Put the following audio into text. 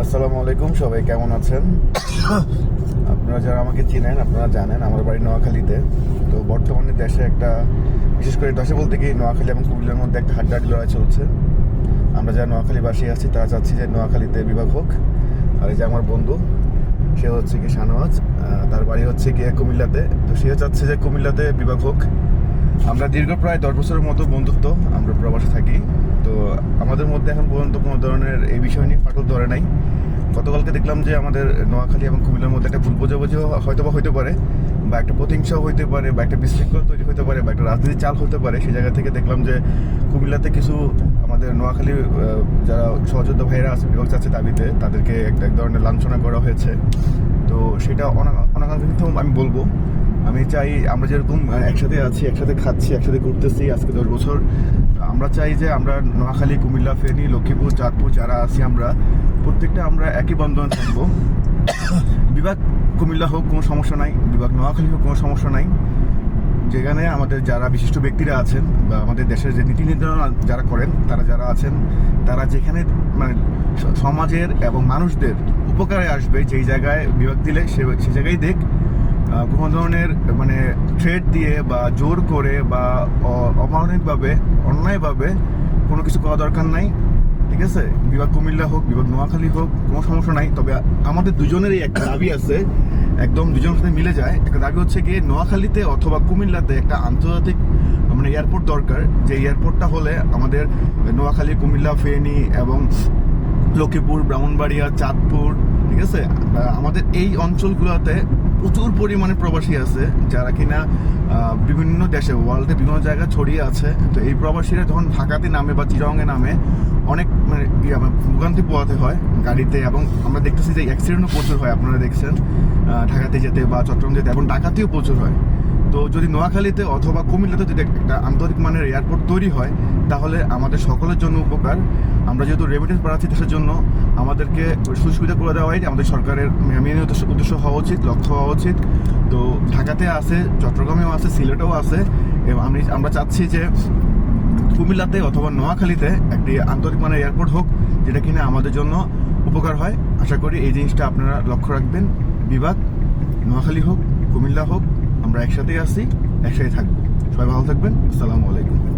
আসসালামু আলাইকুম, সবাই কেমন আছেন? আপনারা যারা আমাকে চিনেন আপনারা জানেন আমার বাড়ি নোয়াখালীতে। তো বর্তমানে দেশে একটা, বিশেষ করে দেশে বলতে কি নোয়াখালী এবং কুমিল্লার মধ্যে একটা হাড্ডাহাড্ডি লড়াই চলছে। আমরা যারা নোয়াখালীবাসী আছি তারা চাচ্ছি যে নোয়াখালীতে বিভাগ হোক। আর এই যে আমার বন্ধু, সে হচ্ছে কি শাহনওয়াজ, তার বাড়ি হচ্ছে গিয়ে কুমিল্লাতে। তো সে চাচ্ছে যে কুমিল্লাতে বিভাগ হোক। আমরা দীর্ঘ প্রায় 10 বছরের মতো বন্ধুত্ব, আমরা প্রবাসে থাকি। তো আমাদের মধ্যে এখন পর্যন্ত কোনো ধরনের এই বিষয় নিয়ে ফাটল ধরে নাই। গতকালকে দেখলাম যে আমাদের নোয়াখালী এবং কুমিল্লার মধ্যে একটা ভুল বোঝাবুঝিও হয়তো পারে, বা একটা প্রতিহিংসাও হইতে পারে, বা একটা বিশৃঙ্খলা তৈরি হতে পারে, বা একটা রাজনীতি চাল হতে পারে। সেই জায়গা থেকে দেখলাম যে কুমিল্লাতে কিছু আমাদের নোয়াখালী যারা সহযোদ্ধা ভাইয়েরা আছে বিভাগ চাচ্ছে দাবিতে, তাদেরকে এক ধরনের লাঞ্ছনা করা হয়েছে। তো সেটা অনাকাঙ্ক্ষিত আমি বলবো। আমি চাই আমরা যেরকম একসাথে আছি, একসাথে খাচ্ছি, একসাথে ঘুরতেছি আজকে 10 বছর, আমরা চাই যে আমরা নোয়াখালী, কুমিল্লা, ফেনী, লক্ষ্মীপুর, চাঁদপুর যারা আছি আমরা প্রত্যেকটা আমরা একই বন্ধনে থাকবো। বিভাগ কুমিল্লা হোক কোনো সমস্যা নাই, বিভাগ নোয়াখালী হোক কোনো সমস্যা নাই। যেখানে আমাদের যারা বিশিষ্ট ব্যক্তিরা আছেন বা আমাদের দেশের যে নীতি নির্ধারণ যারা করেন, তারা যারা আছেন, তারা যেখানে মানে সমাজের এবং মানুষদের উপকারে আসবে, যেই জায়গায় বিভাগ দিলে সে জায়গায় দেখ। কোনো ধরনের মানে থ্রেট দিয়ে বা জোর করে বা অমানবিকভাবে, অন্যায়ভাবে কোনো কিছু করা দরকার নাই। ঠিক আছে, বিভাগ কুমিল্লা হোক, বিভাগ নোয়াখালী হোক, কোনো সমস্যা নাই। তবে আমাদের দুজনেরই একটা দাবি আছে, একদম দুজনের সাথে মিলে যায়। একটা দাবি হচ্ছে গিয়ে নোয়াখালীতে অথবা কুমিল্লাতে একটা আন্তর্জাতিক মানে এয়ারপোর্ট দরকার। যে এয়ারপোর্টটা হলে আমাদের নোয়াখালী, কুমিল্লা, ফেনী এবং লক্ষ্মীপুর, ব্রাহ্মণবাড়িয়া, চাঁদপুর, ঠিক আছে, আমাদের এই অঞ্চলগুলোতে প্রচুর পরিমাণে প্রবাসী আছে যারা কিনা বিভিন্ন দেশে, ওয়ার্ল্ডে বিভিন্ন জায়গায় ছড়িয়ে আছে। তো এই প্রবাসীরা যখন ঢাকাতে নামে বা চিটাগংয়ে নামে, অনেক মানে ভোগান্তি পোয়াতে হয় গাড়িতে, এবং আমরা দেখতেছি যে অ্যাক্সিডেন্টও প্রচুর হয়। আপনারা দেখছেন ঢাকাতে যেতে বা চট্টগ্রাম যেতে, এবং ডাকাতিও প্রচুর হয়। তো যদি নোয়াখালীতে অথবা কুমিল্লাতে যদি একটা আন্তর্জাতিক মানের এয়ারপোর্ট তৈরি হয়, তাহলে আমাদের সকলের জন্য উপকার। আমরা যেহেতু রেমিটেন্স বাড়াচ্ছি দেশের জন্য, আমাদেরকে সুযোগ সুবিধা করে দেওয়াই আমাদের সরকারের মেন উদ্দেশ্য হওয়া উচিত, লক্ষ্য হওয়া উচিত। তো ঢাকাতে আছে, চট্টগ্রামেও আছে, সিলেটেও আছে, এবং আমরা চাচ্ছি যে কুমিল্লাতে অথবা নোয়াখালীতে একটি আন্তর্জাতিক মানের এয়ারপোর্ট হোক, যেটা কিনা আমাদের জন্য উপকার হয়। আশা করি এই জিনিসটা আপনারা লক্ষ্য রাখবেন। বিভাগ নোয়াখালী হোক, কুমিল্লা হোক, আমরা একসাথেই আছি, একসাথে থাকবো। সবাই ভালো থাকবেন। আসসালামু আলাইকুম।